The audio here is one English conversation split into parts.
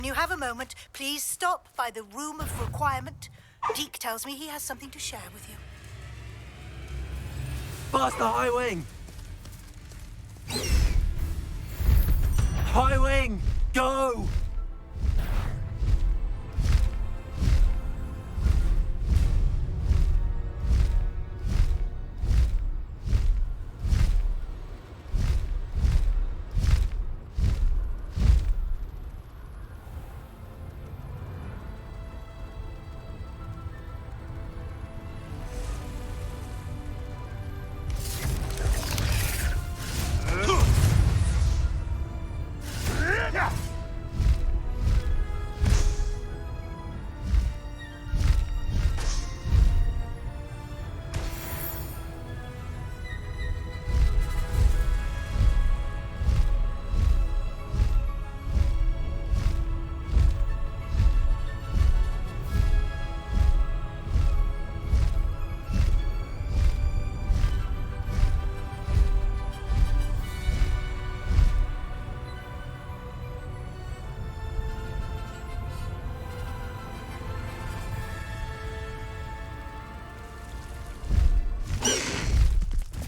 When you have a moment, please stop by the room of requirement. Deke tells me he has something to share with you. Faster, High Wing! High Wing, go!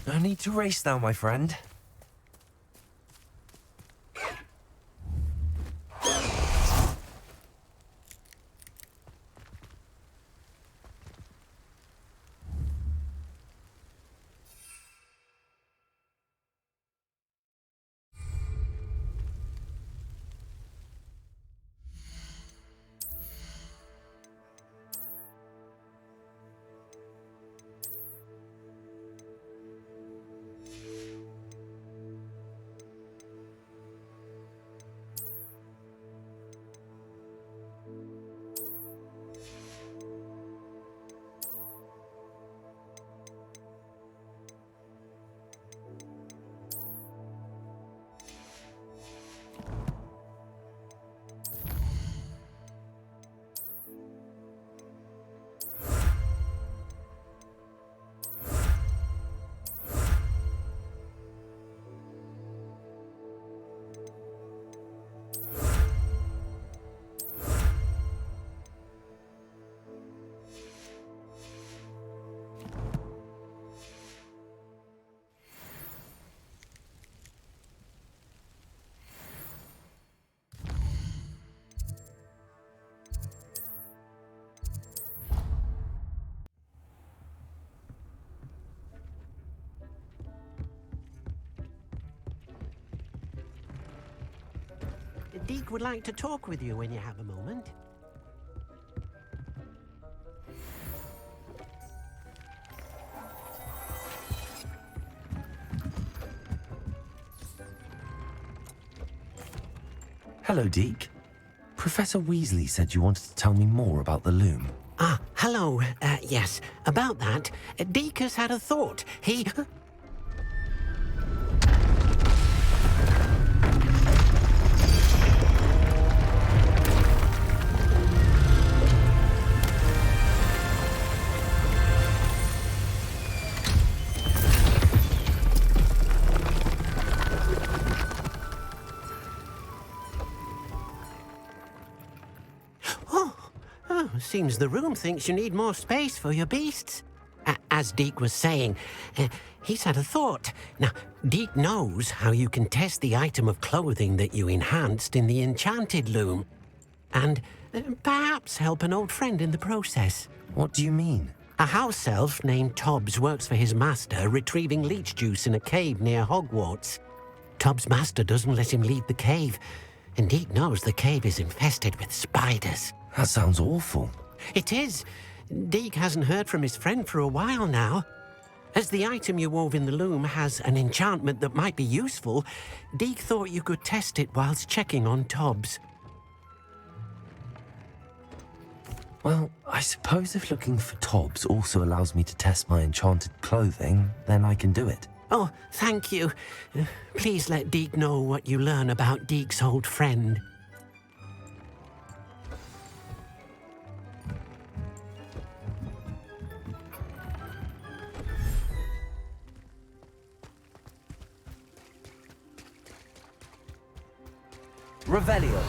No need to race now, my friend. Deke would like to talk with you when you have a moment. Hello, Deke. Professor Weasley said you wanted to tell me more about the loom. Ah, hello. Yes, about that, Deke has had a thought. He... Seems the room thinks you need more space for your beasts. As Deke was saying, he's had a thought. Now, Deke knows how you can test the item of clothing that you enhanced in the enchanted loom. And perhaps help an old friend in the process. What do you mean? A house elf named Tobbs works for his master retrieving leech juice in a cave near Hogwarts. Tobbs' master doesn't let him leave the cave, and Deke knows the cave is infested with spiders. That sounds awful. It is. Deke hasn't heard from his friend for a while now. As the item you wove in the loom has an enchantment that might be useful, Deke thought you could test it whilst checking on Tobbs. Well, I suppose if looking for Tobbs also allows me to test my enchanted clothing, then I can do it. Oh, thank you. Please let Deke know what you learn about Deke's old friend. Revelio.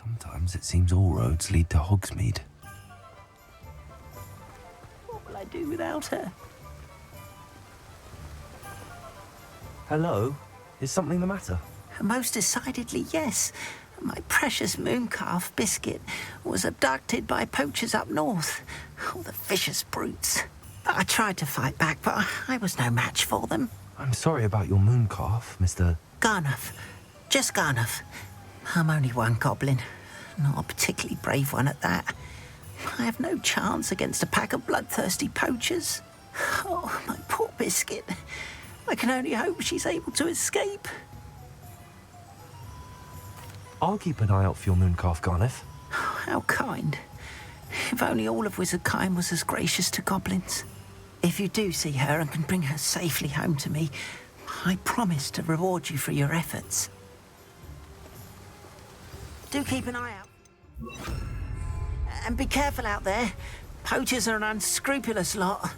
Sometimes it seems all roads lead to Hogsmeade. What will I do without her? Hello? Is something the matter? Most decidedly, yes. My precious mooncalf, Biscuit, was abducted by poachers up north. Oh, the vicious brutes. I tried to fight back, but I was no match for them. I'm sorry about your mooncalf, Mr. Garnuff. Just Garnuff. I'm only one goblin. Not a particularly brave one at that. I have no chance against a pack of bloodthirsty poachers. Oh, my poor Biscuit. I can only hope she's able to escape. I'll keep an eye out for your mooncalf, Garniff. How kind. If only all of Wizardkind was as gracious to goblins. If you do see her and can bring her safely home to me, I promise to reward you for your efforts. Do keep an eye out. And be careful out there. Poachers are an unscrupulous lot.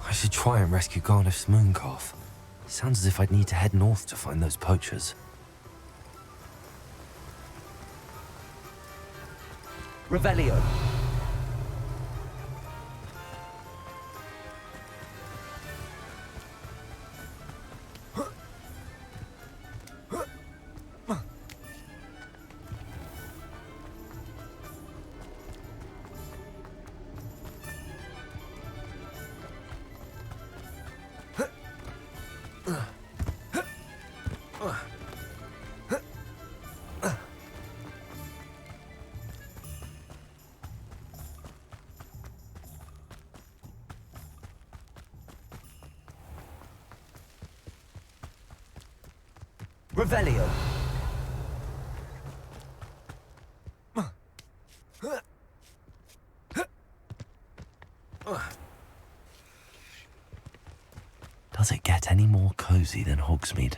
I should try and rescue Garniff's mooncalf. Sounds as if I'd need to head north to find those poachers. Revelio. Revelio. Does it get any more cozy than Hogsmeade?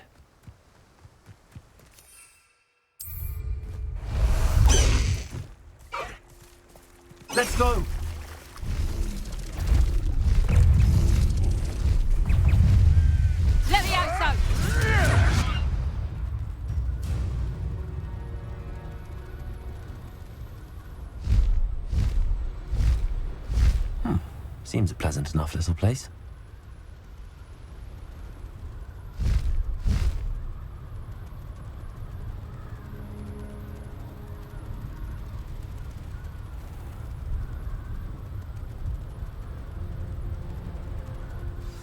Let's go. Levioso! Seems a pleasant enough little place.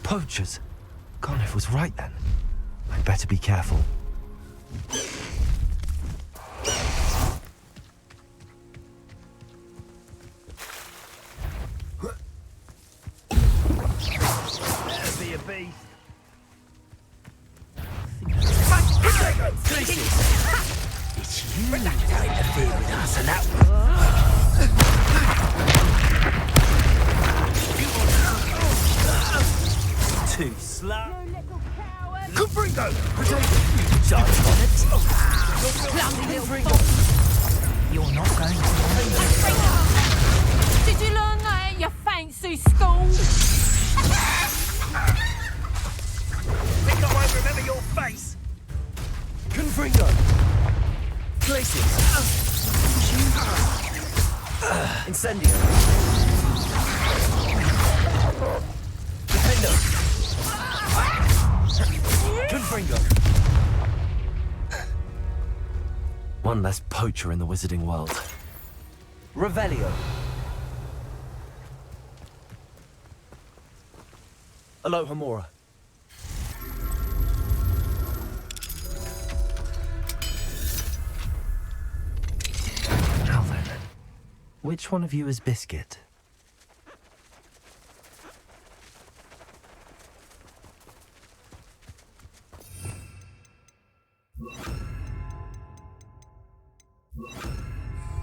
Poachers! Garniff was right then. I'd better be careful. Be a beast. It's you that interfered with us, and that... Too slow. Clumsy little You're not going to... Did you learn that at your fancy school? Think I won't remember your face. Confringo. Places. Incendio. Defender. Confringo. One less poacher in the wizarding world. Revelio. Aloha Mora. Now then, which one of you is Biscuit?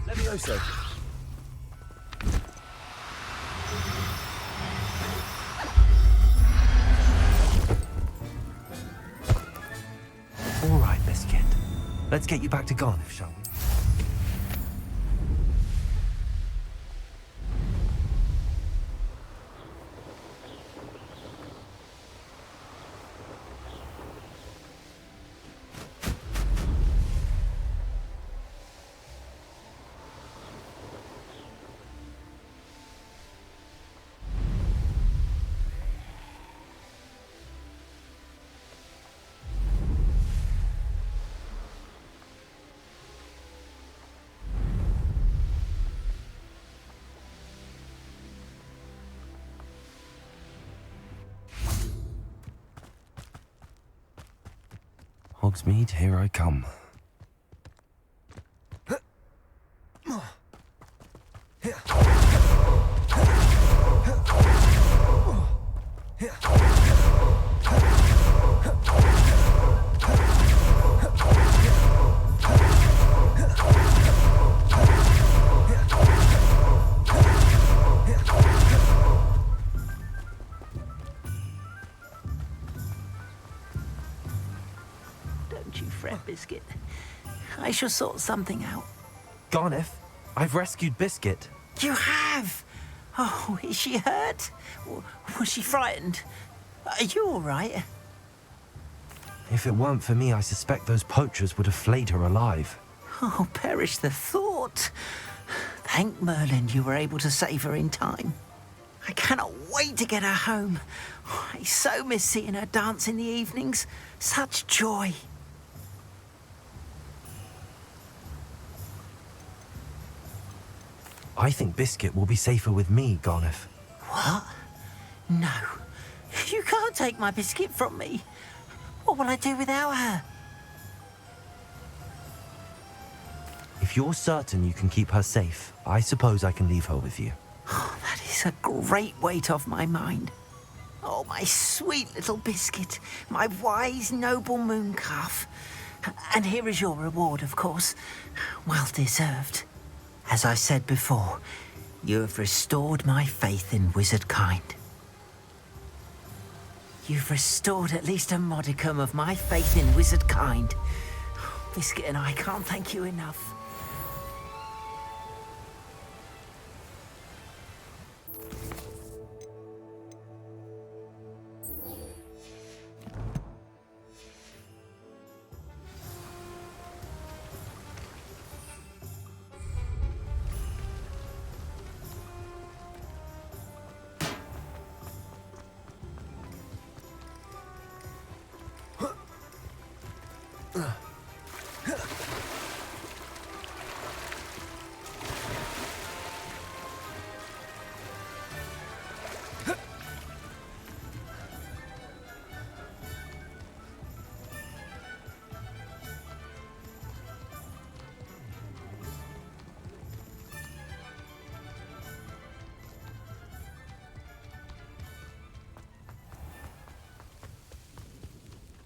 Levioso. All right, Biscuit. Let's get you back to Garniff, shall we? Hogsmeade, here I come. Don't you fret, Biscuit. I shall sort something out. Garneth, I've rescued Biscuit. You have? Oh, is she hurt? Was she frightened? Are you all right? If it weren't for me, I suspect those poachers would have flayed her alive. Oh, perish the thought. Thank Merlin you were able to save her in time. I cannot wait to get her home. I so miss seeing her dance in the evenings. Such joy. I think Biscuit will be safer with me, Garneth. What? No. You can't take my Biscuit from me. What will I do without her? If you're certain you can keep her safe, I suppose I can leave her with you. Oh, that is a great weight off my mind. Oh, my sweet little Biscuit, my wise, noble moon calf. And here is your reward, of course. Well deserved. As I said before, you have restored my faith in wizard kind. You've restored at least a modicum of my faith in wizard kind. Biscuit and I can't thank you enough.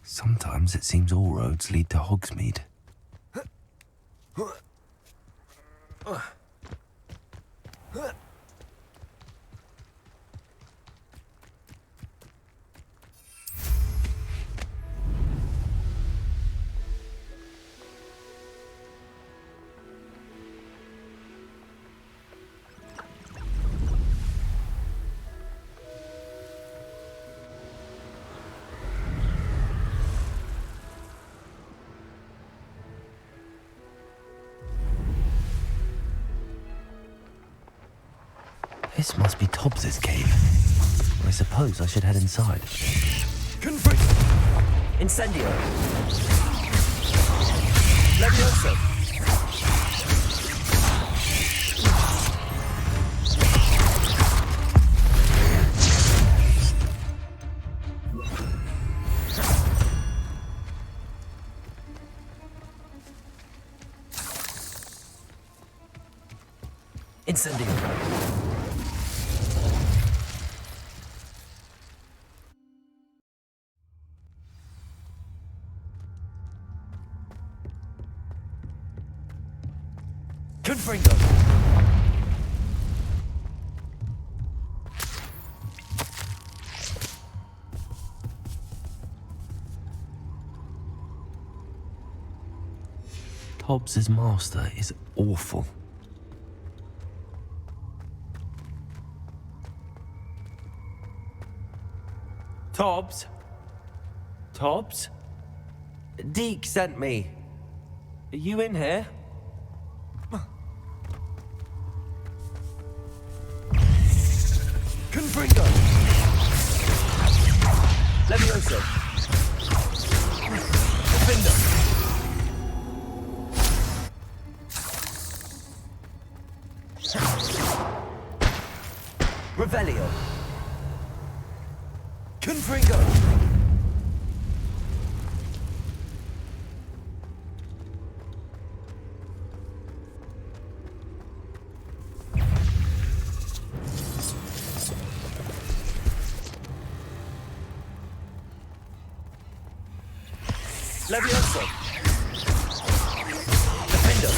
Sometimes it seems all roads lead to Hogsmeade. This must be Tobbs's cave. I suppose I should head inside. Incendio. Levioso. Incendio. Confringo. Tobbs's master is awful. Tobbs? Tobbs? Deke sent me. Are you in here? Confringo! Levioso! Defender! Revelio! Confringo! Levioso. Defender.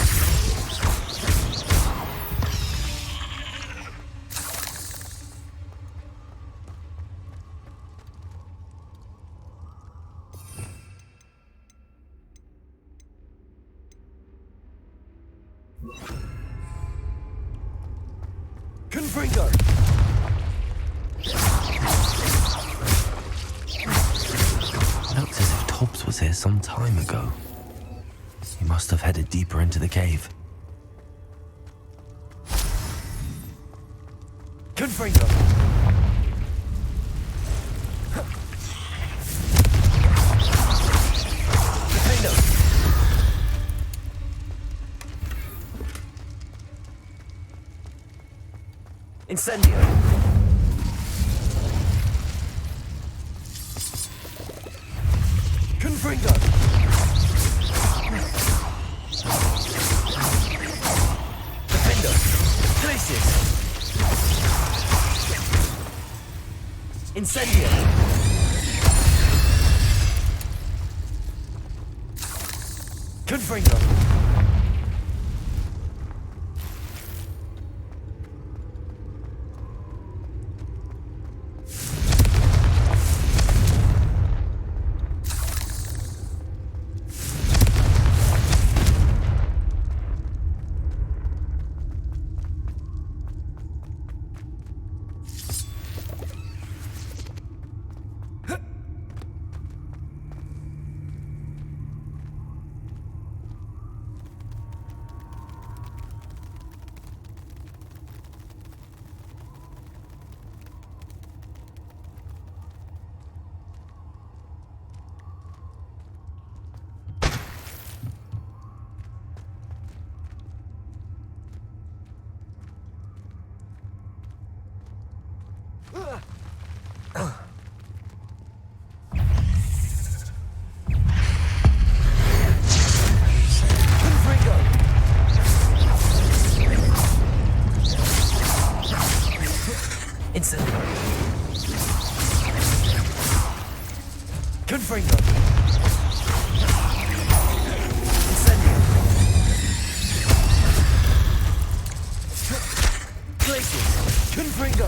Confringo. Looks as if Tobbs was here some time ago. He must have headed deeper into the cave. Confringo. Defender. Incendio. Confringo. Defender. Glacius. Incendio. Confringo. Confringo. Incendio. Glacius. Confringo.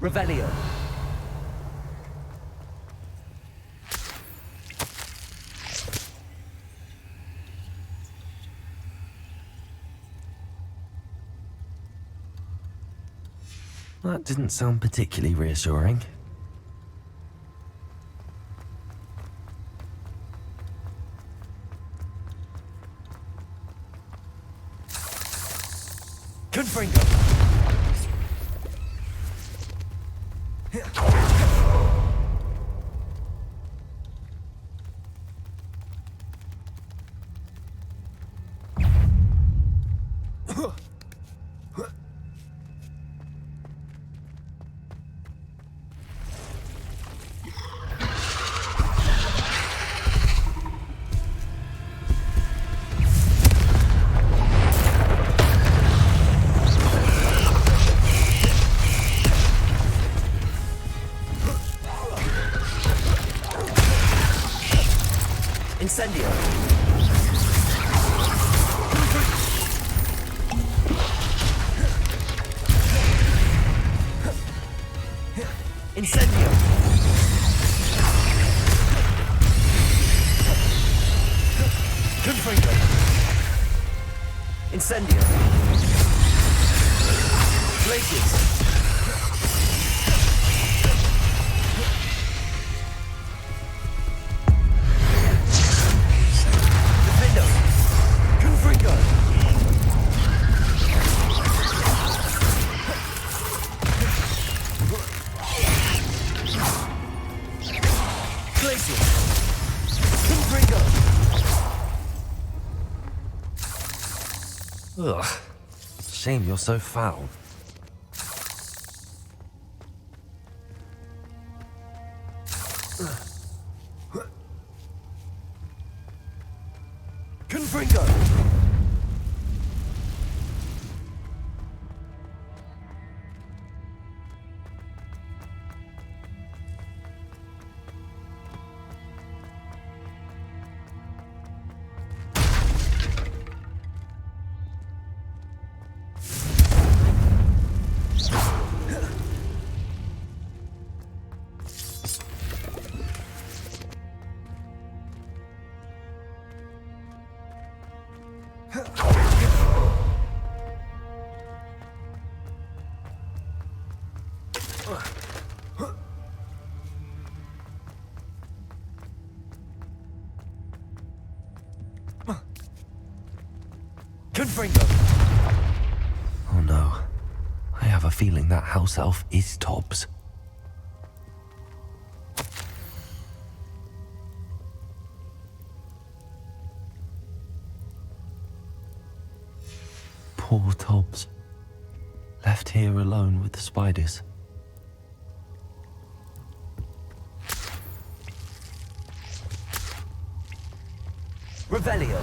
Revelio. That didn't sound particularly reassuring. Confringo. Incendio. Incendio. Confringo. Incendio. Glacius. Ugh. Shame you're so foul. Confringo. Confringo. Oh no. I have a feeling that house elf is Tobbs. Poor Tobbs. Left here alone with the spiders. Revelio.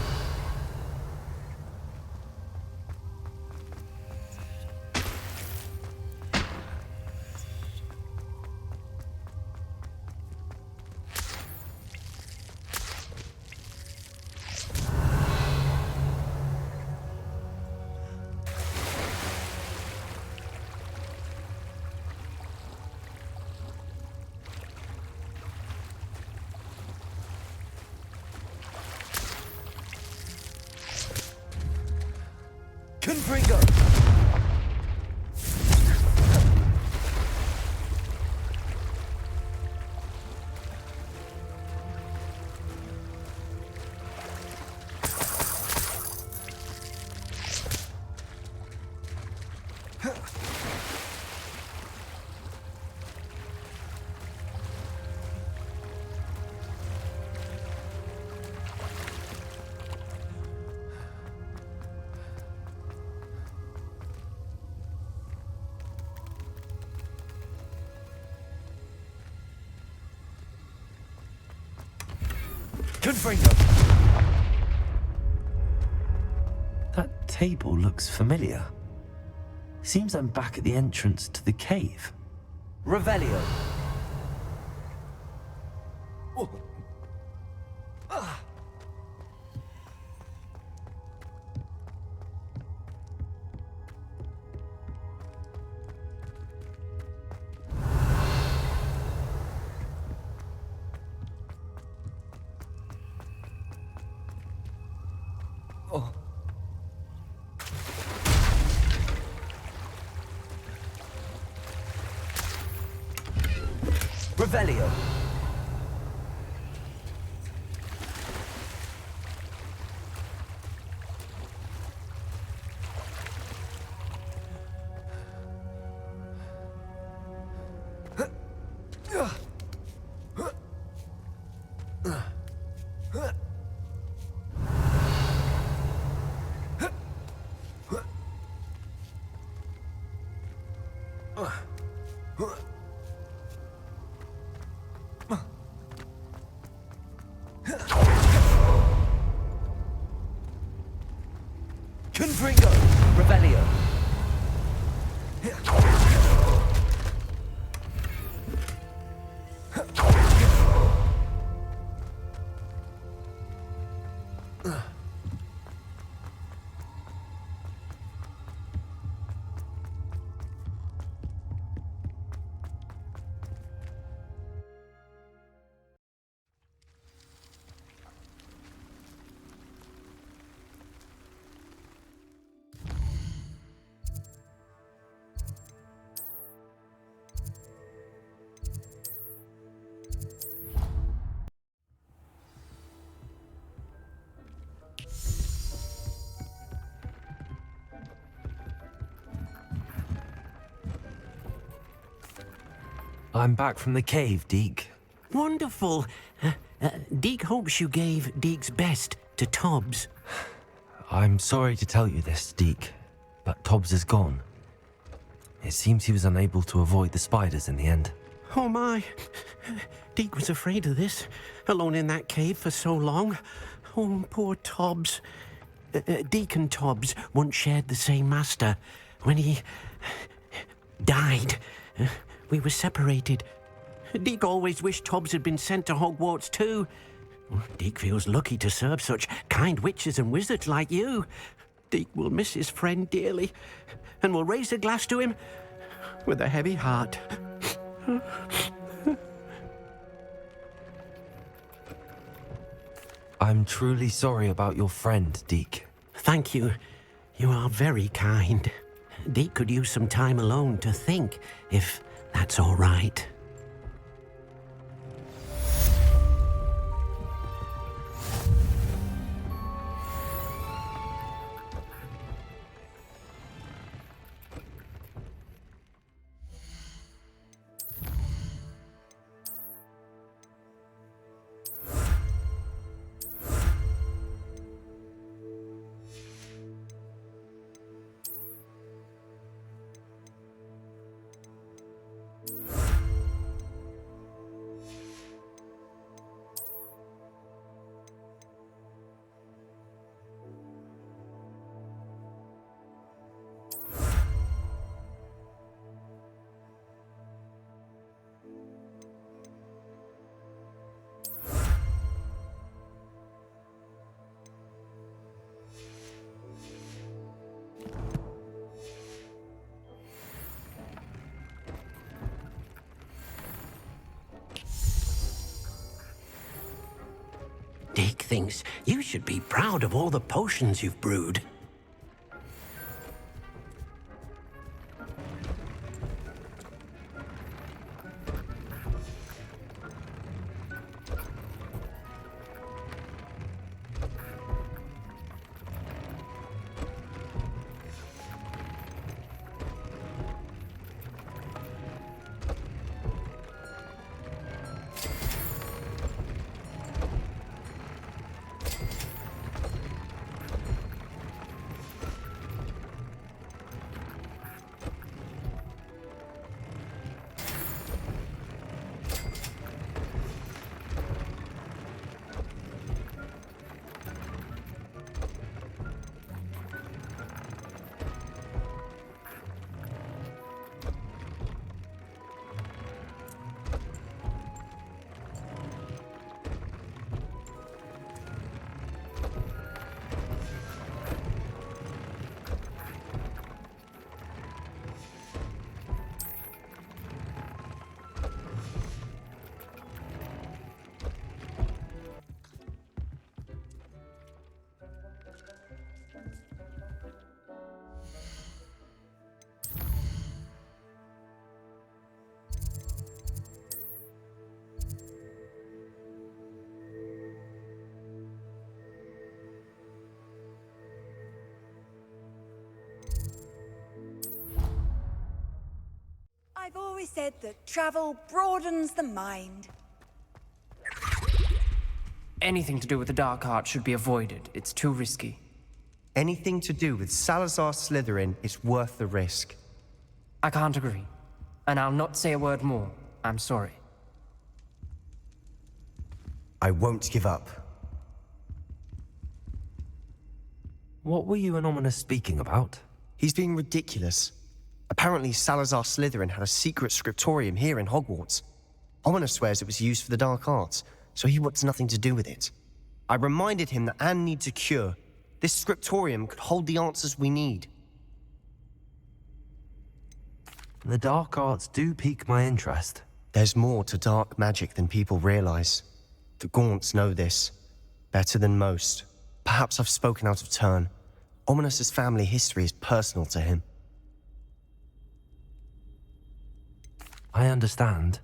Confringo. Confringo. That table looks familiar. Seems I'm back at the entrance to the cave. Revelio. Revelio. Confringo. Revelio. I'm back from the cave, Deke. Wonderful. Deke hopes you gave Deke's best to Tobbs. I'm sorry to tell you this, Deke, but Tobbs is gone. It seems he was unable to avoid the spiders in the end. Oh my. Deke was afraid of this, alone in that cave for so long. Oh, poor Tobbs. Deke and Tobbs once shared the same master. When he died, we were separated. Deke always wished Tobbs had been sent to Hogwarts too. Deke feels lucky to serve such kind witches and wizards like you. Deke will miss his friend dearly, and will raise a glass to him with a heavy heart. I'm truly sorry about your friend, Deke. Thank you. You are very kind. Deke could use some time alone to think, if that's all right. Deke thinks you should be proud of all the potions you've brewed. I've always said that travel broadens the mind. Anything to do with the dark arts should be avoided. It's too risky. Anything to do with Salazar Slytherin is worth the risk. I can't agree. And I'll not say a word more. I'm sorry. I won't give up. What were you and Ominous speaking about? He's being ridiculous. Apparently, Salazar Slytherin had a secret scriptorium here in Hogwarts. Ominous swears it was used for the dark arts, so he wants nothing to do with it. I reminded him that Anne needs a cure. This scriptorium could hold the answers we need. The dark arts do pique my interest. There's more to dark magic than people realize. The Gaunts know this, better than most. Perhaps I've spoken out of turn. Ominous's family history is personal to him. I understand.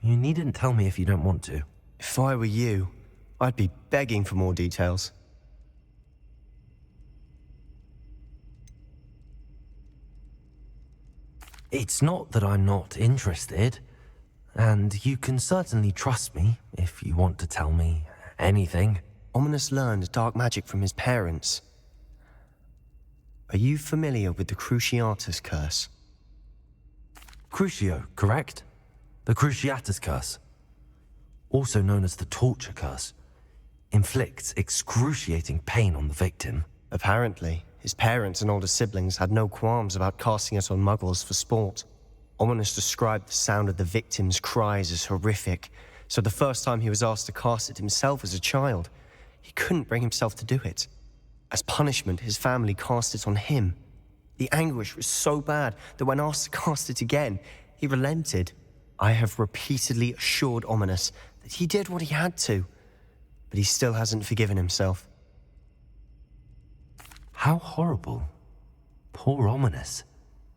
You needn't tell me if you don't want to. If I were you, I'd be begging for more details. It's not that I'm not interested, and you can certainly trust me if you want to tell me anything. Ominous learned dark magic from his parents. Are you familiar with the Cruciatus Curse? Crucio, correct? The Cruciatus Curse, also known as the Torture Curse, inflicts excruciating pain on the victim. Apparently, his parents and older siblings had no qualms about casting it on muggles for sport. Ominous described the sound of the victim's cries as horrific, so the first time he was asked to cast it himself as a child, he couldn't bring himself to do it. As punishment, his family cast it on him. The anguish was so bad that when asked to cast it again, he relented. I have repeatedly assured Ominous that he did what he had to, but he still hasn't forgiven himself. How horrible. Poor Ominous.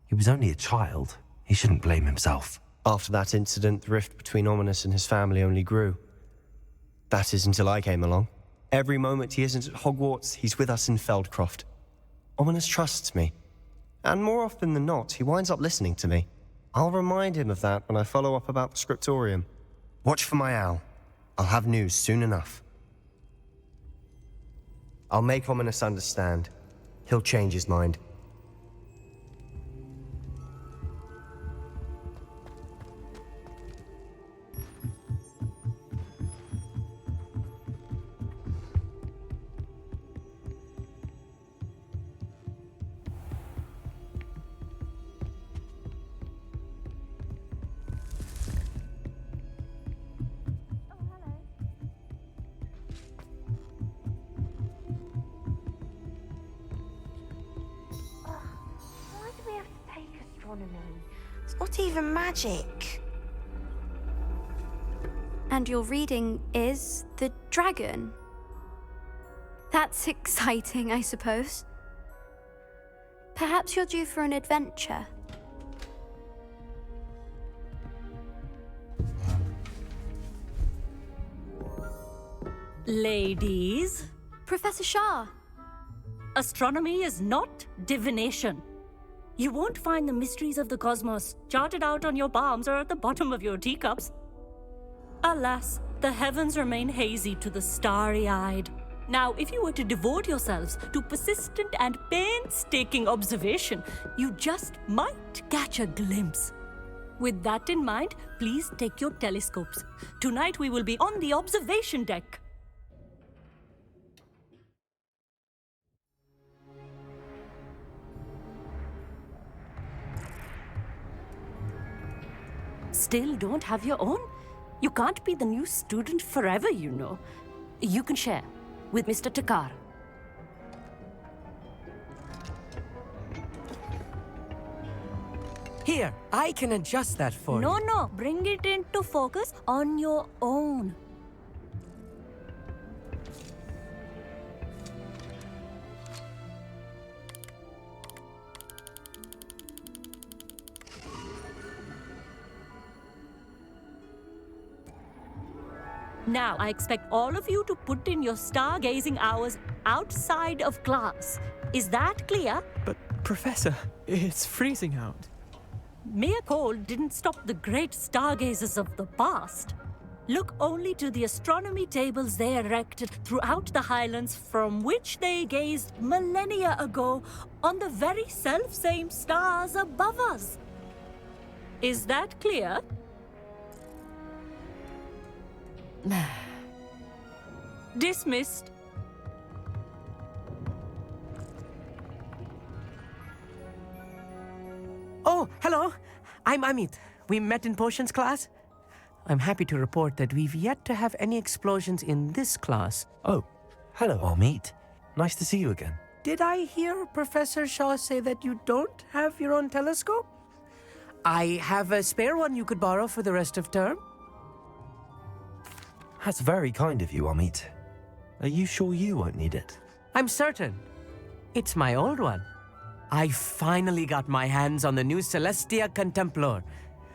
He was only a child. He shouldn't blame himself. After that incident, the rift between Ominous and his family only grew. That is until I came along. Every moment he isn't at Hogwarts, he's with us in Feldcroft. Ominous trusts me. And more often than not, he winds up listening to me. I'll remind him of that when I follow up about the scriptorium. Watch for my owl. I'll have news soon enough. I'll make Ominous understand. He'll change his mind. astronomy. It's not even magic. And your reading is the dragon. That's exciting, I suppose. Perhaps you're due for an adventure. Ladies, Professor Shah. astronomy is not divination. You won't find the mysteries of the cosmos charted out on your palms or at the bottom of your teacups. Alas, the heavens remain hazy to the starry-eyed. Now, if you were to devote yourselves to persistent and painstaking observation, you just might catch a glimpse. With that in mind, please take your telescopes. Tonight we will be on the observation deck. Still don't have your own? You can't be the new student forever, you know. You can share with Mr. Takar. Here, I can adjust that for you. No, bring it into focus on your own. Now, I expect all of you to put in your stargazing hours outside of class. Is that clear? But, Professor, it's freezing out. Mere cold didn't stop the great stargazers of the past. Look only to the astronomy tables they erected throughout the Highlands from which they gazed millennia ago on the very self-same stars above us. Is that clear? Dismissed. Oh, hello. I'm Amit. We met in potions class. I'm happy to report that we've yet to have any explosions in this class. Oh, hello, Amit. Nice to see you again. Did I hear Professor Shaw say that you don't have your own telescope? I have a spare one you could borrow for the rest of term. That's very kind of you, Amit. Are you sure you won't need it? I'm certain. It's my old one. I finally got my hands on the new Celestia Contemplar.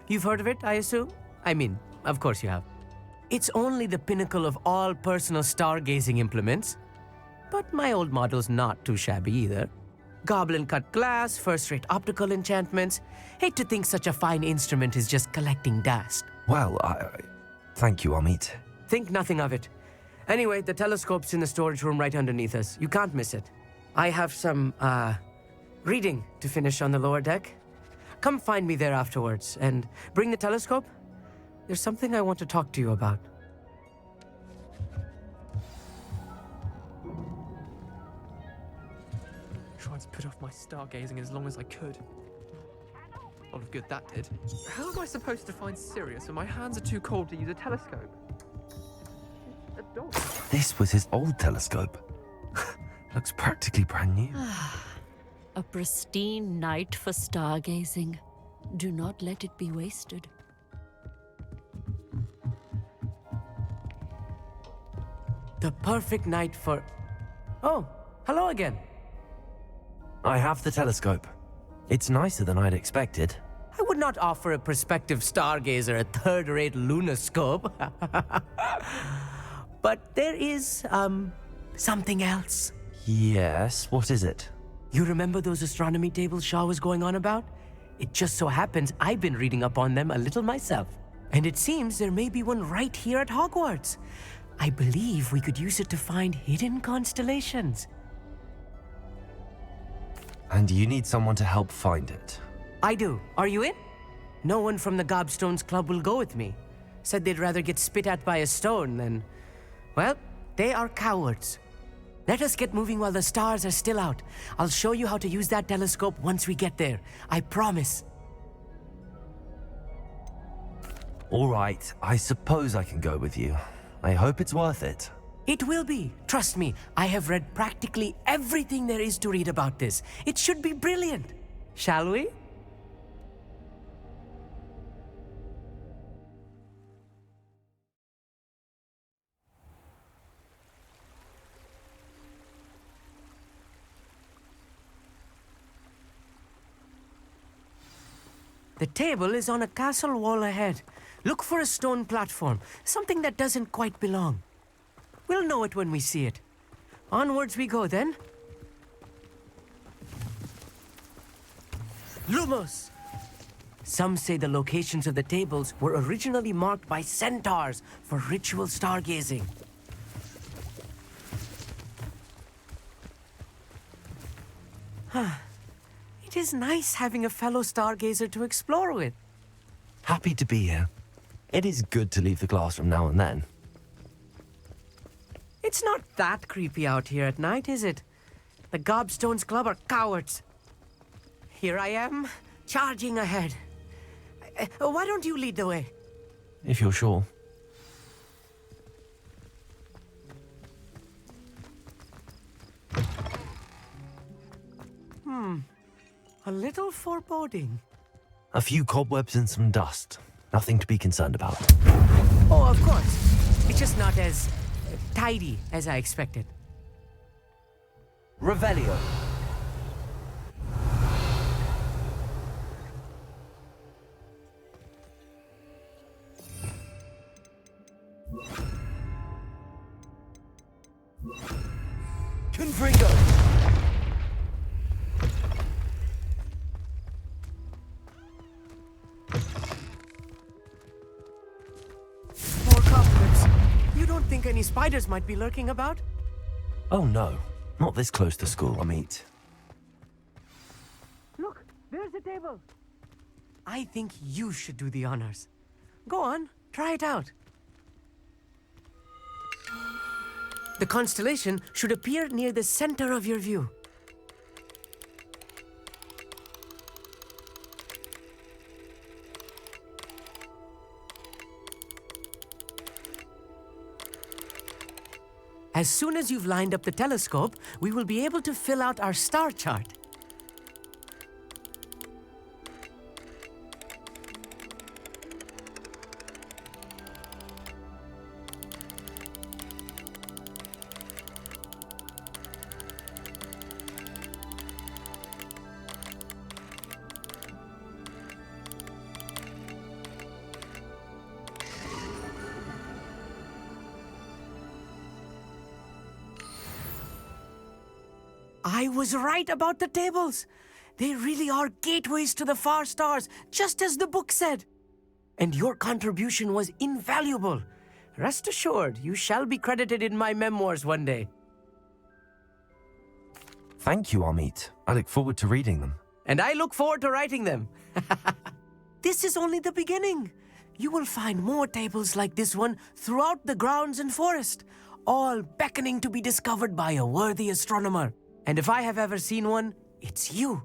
You've heard of it, I assume? I mean, of course you have. It's only the pinnacle of all personal stargazing implements. But my old model's not too shabby either. Goblin-cut glass, first-rate optical enchantments. Hate to think such a fine instrument is just collecting dust. Well, thank you, Amit. Think nothing of it. Anyway, the telescope's in the storage room right underneath us. You can't miss it. I have some, reading to finish on the lower deck. Come find me there afterwards, and bring the telescope. There's something I want to talk to you about. Tried to put off my stargazing as long as I could. A lot of good that did. How am I supposed to find Sirius when my hands are too cold to use a telescope? A dog. This was his old telescope. Looks practically brand new. A pristine night for stargazing. Do not let it be wasted. The perfect night for... Oh, hello again. I have the telescope. It's nicer than I'd expected. I would not offer a prospective stargazer a third-rate lunoscope. But there is, something else. Yes, what is it? You remember those astronomy tables Shaw was going on about? It just so happens I've been reading up on them a little myself. And it seems there may be one right here at Hogwarts. I believe we could use it to find hidden constellations. And you need someone to help find it. I do. Are you in? No one from the Gobstones Club will go with me. Said they'd rather get spit at by a stone than... Well, they are cowards. Let us get moving while the stars are still out. I'll show you how to use that telescope once we get there. I promise. All right, I suppose I can go with you. I hope it's worth it. It will be. Trust me, I have read practically everything there is to read about this. It should be brilliant. Shall we? The table is on a castle wall ahead. Look for a stone platform, something that doesn't quite belong. We'll know it when we see it. Onwards we go then. Lumos! Some say the locations of the tables were originally marked by centaurs for ritual stargazing. It is nice having a fellow stargazer to explore with. Happy to be here. It is good to leave the classroom now and then. It's not that creepy out here at night, is it? The Gobstones Club are cowards. Here I am, charging ahead. Why don't you lead the way? If you're sure. A little foreboding. A few cobwebs and some dust. Nothing to be concerned about. Oh, of course. It's just not as tidy as I expected. Revelio. Confringo. More cobwebs. You don't think any spiders might be lurking about? Oh no, not this close to school, Amit. Look, there's a table. I think you should do the honors. Go on, try it out. The constellation should appear near the center of your view. As soon as you've lined up the telescope, we will be able to fill out our star chart. I was right about the tables. They really are gateways to the far stars, just as the book said. And your contribution was invaluable. Rest assured, you shall be credited in my memoirs one day. Thank you, Amit. I look forward to reading them. And I look forward to writing them. This is only the beginning. You will find more tables like this one throughout the grounds and forest, all beckoning to be discovered by a worthy astronomer. And if I have ever seen one, it's you.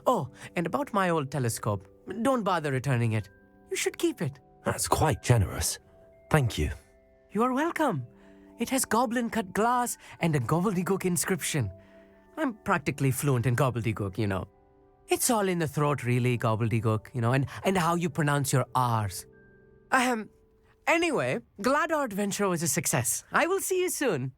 Oh, and about my old telescope, don't bother returning it. You should keep it. That's quite generous. Thank you. You are welcome. It has goblin-cut glass and a gobbledygook inscription. I'm practically fluent in gobbledygook, you know. It's all in the throat, really, gobbledygook, you know, and how you pronounce your R's. Anyway, glad our adventure was a success. I will see you soon.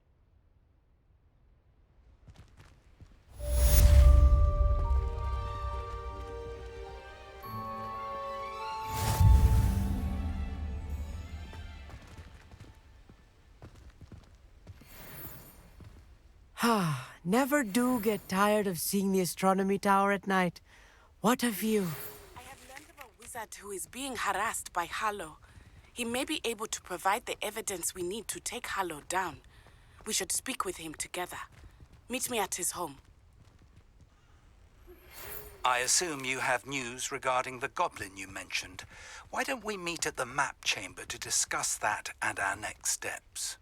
Never do get tired of seeing the astronomy tower at night. What a view. I have learned of a wizard who is being harassed by Harlow. He may be able to provide the evidence we need to take Harlow down. We should speak with him together. Meet me at his home. I assume you have news regarding the goblin you mentioned. Why don't we meet at the map chamber to discuss that and our next steps?